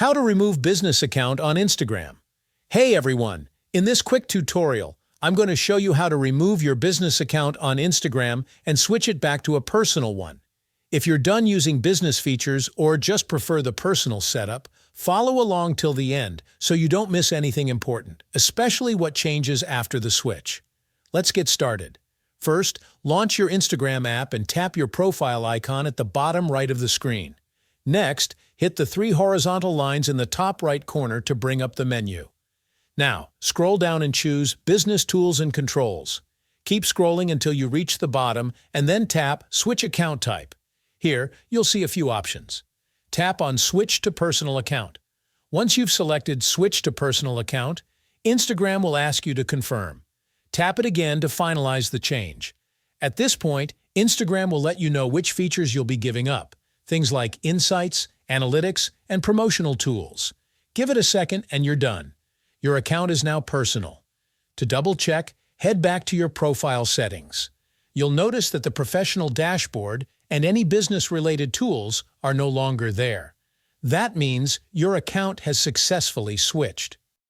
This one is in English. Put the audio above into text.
How to remove business account on Instagram. Hey everyone, in this quick tutorial, I'm going to show you how to remove your business account on Instagram and switch it back to a personal one. If you're done using business features or just prefer the personal setup, follow along till the end so you don't miss anything important, especially what changes after the switch. Let's get started. First, launch your Instagram app and tap your profile icon at the bottom right of the screen. Next, hit the three horizontal lines in the top right corner to bring up the menu. Now, scroll down and choose Business Tools and Controls. Keep scrolling until you reach the bottom and then tap Switch Account Type. Here, you'll see a few options. Tap on Switch to Personal Account. Once you've selected Switch to Personal Account, Instagram will ask you to confirm. Tap it again to finalize the change. At this point, Instagram will let you know which features you'll be giving up. Things like insights, analytics, and promotional tools. Give it a second and you're done. Your account is now personal. To double-check, head back to your profile settings. You'll notice that the professional dashboard and any business-related tools are no longer there. That means your account has successfully switched.